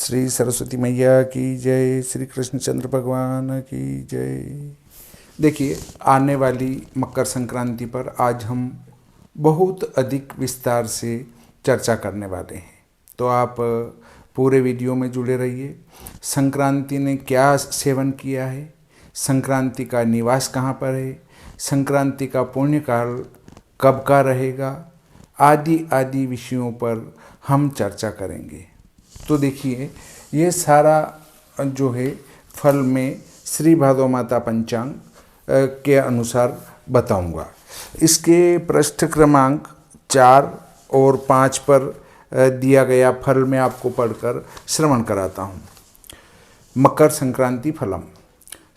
श्री सरस्वती मैया की जय, श्री कृष्णचंद्र भगवान की जय। देखिए, आने वाली मकर संक्रांति पर आज हम बहुत अधिक विस्तार से चर्चा करने वाले हैं, तो आप पूरे वीडियो में जुड़े रहिए। संक्रांति ने क्या सेवन किया है, संक्रांति का निवास कहाँ पर है, संक्रांति का पुण्यकाल कब का रहेगा, आदि आदि विषयों पर हम चर्चा करेंगे। तो देखिए, ये सारा जो है फल में श्री भादो माता पंचांग के अनुसार बताऊंगा। इसके पृष्ठ क्रमांक 4 और 5 पर दिया गया फल में आपको पढ़कर श्रवण कराता हूँ। मकर संक्रांति फलम।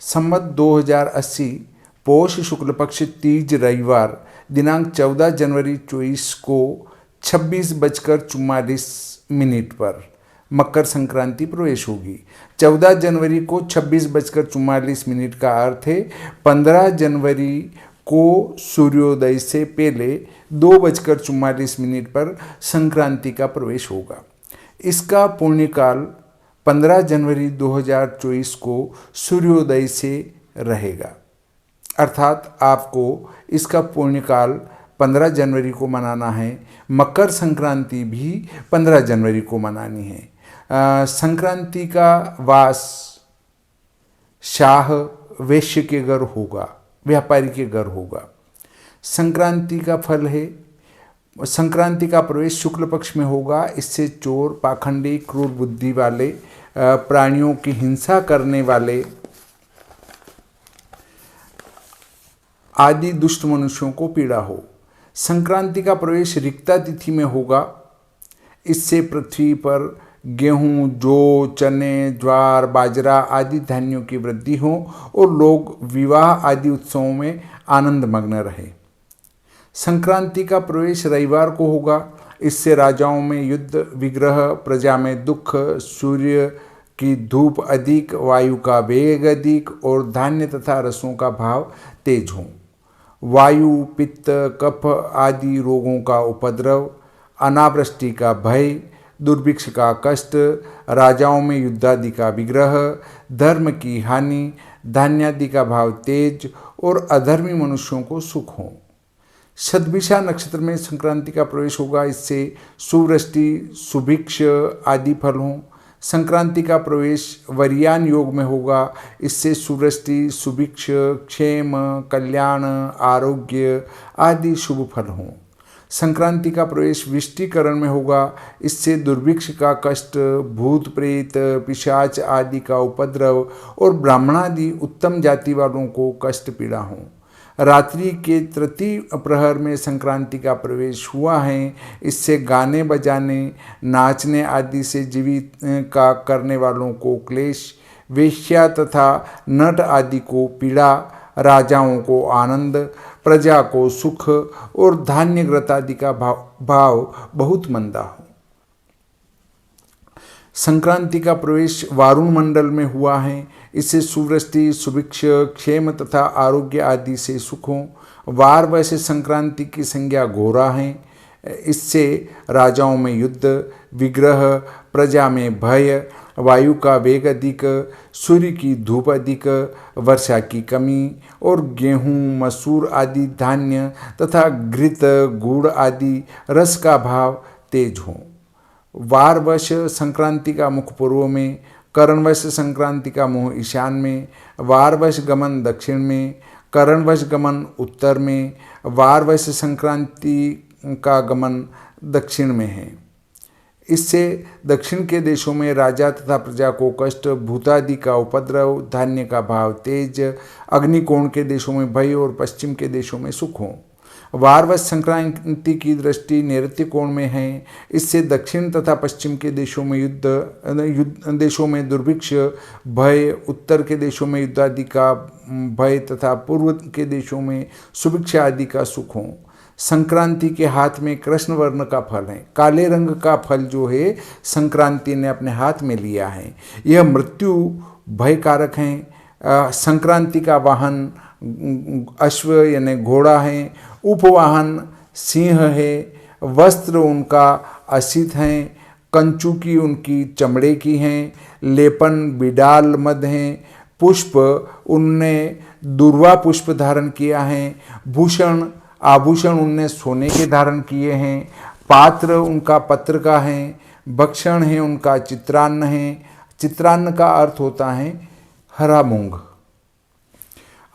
संवत 2080 पौष शुक्ल पक्ष तीज रविवार दिनांक 14 जनवरी 24 को 26:44 पर मकर संक्रांति प्रवेश होगी। 14 जनवरी को 26:44 का अर्थ है 15 जनवरी को सूर्योदय से पहले 2:44 पर संक्रांति का प्रवेश होगा। इसका पुण्यकाल 15 जनवरी 2024 को सूर्योदय से रहेगा, अर्थात आपको इसका पुण्यकाल 15 जनवरी को मनाना है। मकर संक्रांति भी 15 जनवरी को मनानी है। संक्रांति का वास शाह वैश्य के घर होगा, व्यापारी के घर होगा। संक्रांति का फल है, संक्रांति का प्रवेश शुक्ल पक्ष में होगा। इससे चोर, पाखंडी, क्रूर बुद्धि वाले, प्राणियों की हिंसा करने वाले आदि दुष्ट मनुष्यों को पीड़ा हो। संक्रांति का प्रवेश रिक्ता तिथि में होगा। इससे पृथ्वी पर गेहूं, जौ, चने, ज्वार, बाजरा आदि धान्यों की वृद्धि हो और लोग विवाह आदि उत्सवों में आनंद मग्न रहे। संक्रांति का प्रवेश रविवार को होगा। इससे राजाओं में युद्ध, विग्रह, प्रजा में दुख, सूर्य की धूप अधिक, वायु का वेग अधिक और धान्य तथा रसों का भाव तेज हो। वायु, पित्त, कफ आदि रोगों का उपद्रव, अनावृष्टि का भय, दुर्भिक्ष का कष्ट, राजाओं में युद्धादि का विग्रह, धर्म की हानि, धान्यादि का भाव तेज और अधर्मी मनुष्यों को सुख हो। शतभिषा नक्षत्र में संक्रांति का प्रवेश होगा। इससे सुवृष्टि, सुभिक्ष आदि फल हों। संक्रांति का प्रवेश वरियान योग में होगा। इससे सुवृष्टि, सुभिक्ष, क्षेम, कल्याण, आरोग्य आदि शुभ फल हों। संक्रांति का प्रवेश विष्टिकरण में होगा। इससे दुर्भिक्ष का कष्ट, भूत प्रेत, पिशाच आदि का उपद्रव और ब्राह्मणादि उत्तम जाति वालों को कष्ट पीड़ा हो। रात्रि के तृतीय प्रहर में संक्रांति का प्रवेश हुआ है। इससे गाने बजाने, नाचने आदि से जीवित का करने वालों को क्लेश, वेश्या तथा नट आदि को पीड़ा, राजाओं को आनंद, प्रजा को सुख और धान्य घृत आदि का भाव बहुत मंदा हो। संक्रांति का प्रवेश वारुण मंडल में हुआ है। इससे सुवृष्टि, सुभिक्ष, क्षेम तथा आरोग्य आदि से सुख हो। वार वैसे संक्रांति की संज्ञा घोरा है। इससे राजाओं में युद्ध, विग्रह, प्रजा में भय, वायु का वेग अधिक, सूर्य की धूप अधिक, वर्षा की कमी और गेहूं, मसूर आदि धान्य तथा घृत, गुड़ आदि रस का भाव तेज हो। वारवश संक्रांति का मुख पूर्व में, करणवश संक्रांति का मुँह ईशान में, वारवश गमन दक्षिण में, करणवश गमन उत्तर में, वारवश संक्रांति का गमन दक्षिण में है। इससे दक्षिण के देशों में राजा तथा प्रजा को कष्ट, भूतादि का उपद्रव, धान्य का भाव तेज, अग्निकोण के देशों में भय और पश्चिम के देशों में सुख हो। वारवश संक्रांति की दृष्टि नैऋत्य कोण में है। इससे दक्षिण तथा पश्चिम के देशों में देशों में दुर्भिक्ष, भय, उत्तर के देशों में युद्ध आदि का भय तथा पूर्व के देशों में सुभिक्ष आदि का सुख हो। संक्रांति के हाथ में कृष्ण वर्ण का फल है। काले रंग का फल जो है संक्रांति ने अपने हाथ में लिया है। यह मृत्यु भयकारक है। संक्रांति का वाहन अश्व यानी घोड़ा है। उपवाहन सिंह है। वस्त्र उनका असित हैं। कंचुकी उनकी चमड़े की हैं, लेपन बिडाल मद हैं, पुष्प उनने दुर्वा पुष्प धारण किया है, भूषण आभूषण उनने सोने के धारण किए हैं, पात्र उनका पत्र का है, भक्षण है उनका चित्रान्न है। चित्रान्न का अर्थ होता है हरा मूंग।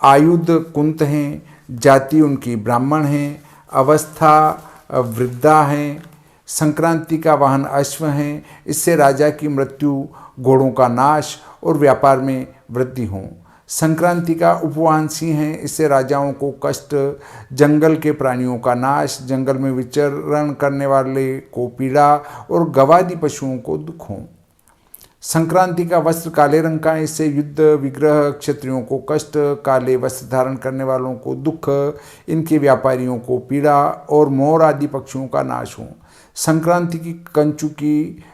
आयुध कुंत हैं, जाति उनकी ब्राह्मण है, अवस्था वृद्धा है, संक्रांति का वाहन अश्व है, इससे राजा की मृत्यु, घोड़ों का नाश और व्यापार में वृद्धि हो। संक्रांति का उपवाहन सिंह है, इससे राजाओं को कष्ट, जंगल के प्राणियों का नाश, जंगल में विचरण करने वाले को पीड़ा और गवादी पशुओं को दुख हो। संक्रांति का वस्त्र काले रंग का है, इससे युद्ध विग्रह, क्षत्रियों को कष्ट, काले वस्त्र धारण करने वालों को दुख, इनके व्यापारियों को पीड़ा और मोर आदि पक्षियों का नाश हो। संक्रांति की कंचुकी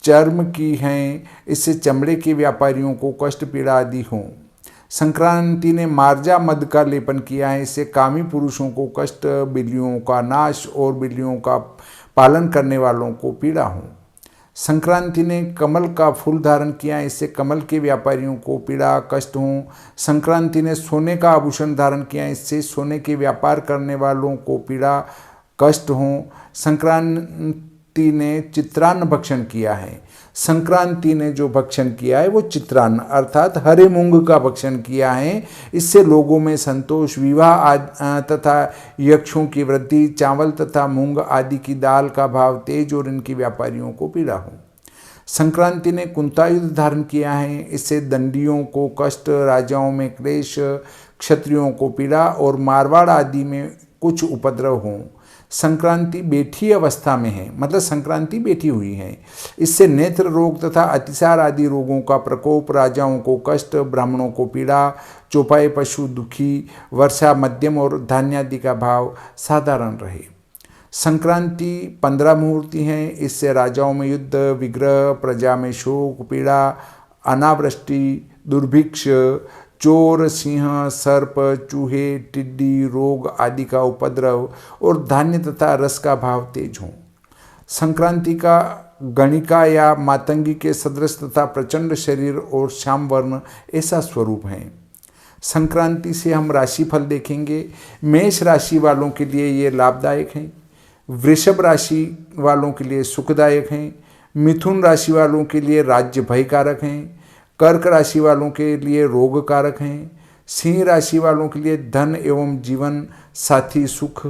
चर्म की हैं, इससे चमड़े के व्यापारियों को कष्ट पीड़ा आदि हो। संक्रांति ने मार्जा मद का लेपन किया है, इससे कामी पुरुषों को कष्ट, बिल्लियों का नाश और बिल्लियों का पालन करने वालों को पीड़ा हो। संक्रांति ने कमल का फूल धारण किया है, इससे कमल के व्यापारियों को पीड़ा कष्ट हो। संक्रांति ने सोने का आभूषण धारण किया है, इससे सोने के व्यापार करने वालों को पीड़ा कष्ट हो। संक्रांति ने चित्रान्न भक्षण किया है, संक्रांति ने जो भक्षण किया है वो चित्रान्न अर्थात हरे मूंग का भक्षण किया है, इससे लोगों में संतोष, विवाह तथा यक्षों की वृद्धि, चावल तथा मूंग आदि की दाल का भाव तेज और इनके व्यापारियों को पीड़ा हो। संक्रांति ने कुंतायुध धारण किया है, इससे दंडियों को कष्ट, राजाओं में क्लेश, क्षत्रियों को पीड़ा और मारवाड़ आदि में कुछ उपद्रव हों। संक्रांति बैठी अवस्था में है, मतलब संक्रांति बैठी हुई है, इससे नेत्र रोग तथा अतिसार आदि रोगों का प्रकोप, राजाओं को कष्ट, ब्राह्मणों को पीड़ा, चौपाई पशु दुखी, वर्षा मध्यम और धान्य आदि का भाव साधारण रहे। संक्रांति 15 मुहूर्ती हैं, इससे राजाओं में युद्ध विग्रह, प्रजा में शोक पीड़ा, अनावृष्टि, दुर्भिक्ष, चोर, सिंह, सर्प, चूहे, टिड्डी, रोग आदि का उपद्रव और धान्य तथा रस का भाव तेज हो। संक्रांति का गणिका या मातंगी के सदृश तथा प्रचंड शरीर और श्याम वर्ण ऐसा स्वरूप है। संक्रांति से हम राशिफल देखेंगे। मेष राशि वालों के लिए ये लाभदायक हैं, वृषभ राशि वालों के लिए सुखदायक हैं, मिथुन राशि वालों के लिए राज्य भय कारक हैं, कर्क राशि वालों के लिए रोग कारक हैं, सिंह राशि वालों के लिए धन एवं जीवन साथी सुख,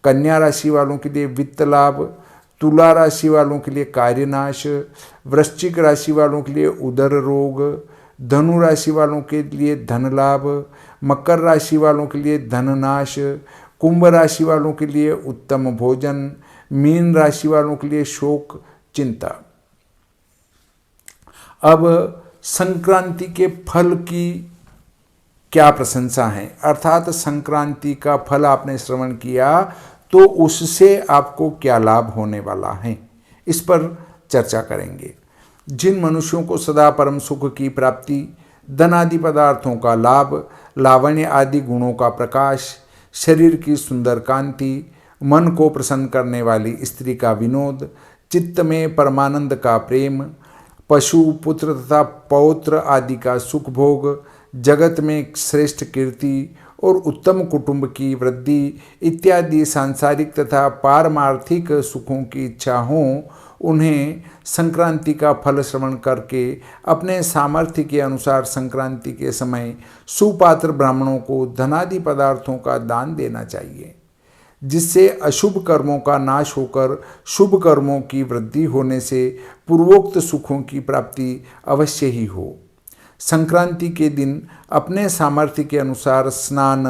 कन्या राशि वालों के लिए वित्त लाभ, तुला राशि वालों के लिए कार्यनाश, वृश्चिक राशि वालों के लिए उदर रोग, धनु राशि वालों के लिए धन लाभ, मकर राशि वालों के लिए धन नाश, कुंभ राशि वालों के लिए उत्तम भोजन, मीन राशि वालों के लिए शोक चिंता। अब संक्रांति के फल की क्या प्रशंसा है, अर्थात संक्रांति का फल आपने श्रवण किया तो उससे आपको क्या लाभ होने वाला है, इस पर चर्चा करेंगे। जिन मनुष्यों को सदा परम सुख की प्राप्ति, धन आदि पदार्थों का लाभ, लावण्य आदि गुणों का प्रकाश, शरीर की सुंदर कांति, मन को प्रसन्न करने वाली स्त्री का विनोद, चित्त में परमानंद का प्रेम, पशु पुत्र तथा पौत्र आदि का सुख भोग, जगत में श्रेष्ठ कीर्ति और उत्तम कुटुंब की वृद्धि इत्यादि सांसारिक तथा पारमार्थिक सुखों की इच्छा हो, उन्हें संक्रांति का फल श्रवण करके अपने सामर्थ्य के अनुसार संक्रांति के समय सुपात्र ब्राह्मणों को धनादि पदार्थों का दान देना चाहिए, जिससे अशुभ कर्मों का नाश होकर शुभ कर्मों की वृद्धि होने से पूर्वोक्त सुखों की प्राप्ति अवश्य ही हो। संक्रांति के दिन अपने सामर्थ्य के अनुसार स्नान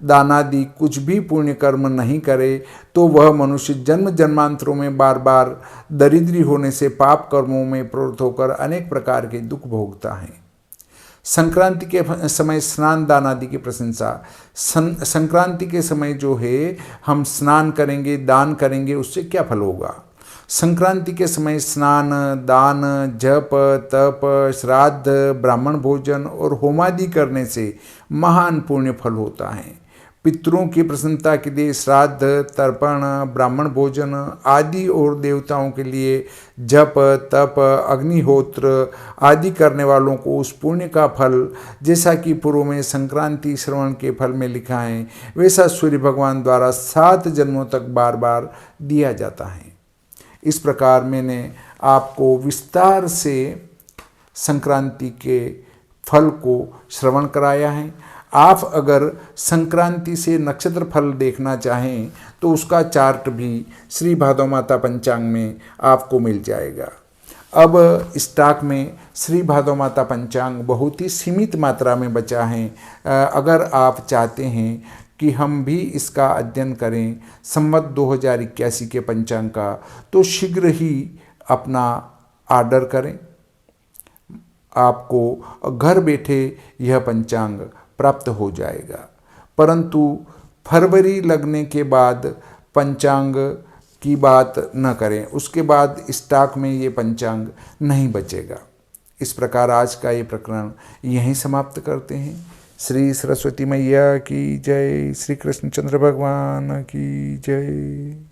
दानादि कुछ भी पुण्य कर्म नहीं करे तो वह मनुष्य जन्म जन्मांतरों में बार बार दरिद्री होने से पाप कर्मों में प्रवृत्त होकर अनेक प्रकार के दुख भोगता है। संक्रांति के समय स्नान दान आदि की प्रशंसा। संक्रांति के समय जो है हम स्नान करेंगे, दान करेंगे, उससे क्या फल होगा। संक्रांति के समय स्नान दान जप तप श्राद्ध ब्राह्मण भोजन और होमादि करने से महान पुण्य फल होता है। पितरों की प्रसन्नता के लिए श्राद्ध, तर्पण, ब्राह्मण भोजन आदि और देवताओं के लिए जप, तप, अग्निहोत्र आदि करने वालों को उस पुण्य का फल, जैसा कि पूर्व में संक्रांति श्रवण के फल में लिखा है, वैसा सूर्य भगवान द्वारा 7 जन्मों तक बार बार दिया जाता है। इस प्रकार मैंने आपको विस्तार से संक्रांति के फल को श्रवण कराया है। आप अगर संक्रांति से नक्षत्र फल देखना चाहें तो उसका चार्ट भी श्री भादव माता पंचांग में आपको मिल जाएगा। अब स्टॉक में श्री भादव माता पंचांग बहुत ही सीमित मात्रा में बचा है। अगर आप चाहते हैं कि हम भी इसका अध्ययन करें संवत 2081 के पंचांग का, तो शीघ्र ही अपना ऑर्डर करें। आपको घर बैठे यह पंचांग प्राप्त हो जाएगा। परंतु फरवरी लगने के बाद पंचांग की बात न करें, उसके बाद स्टॉक में ये पंचांग नहीं बचेगा। इस प्रकार आज का ये प्रकरण यहीं समाप्त करते हैं। श्री सरस्वती मैया की जय, श्री कृष्णचंद्र भगवान की जय।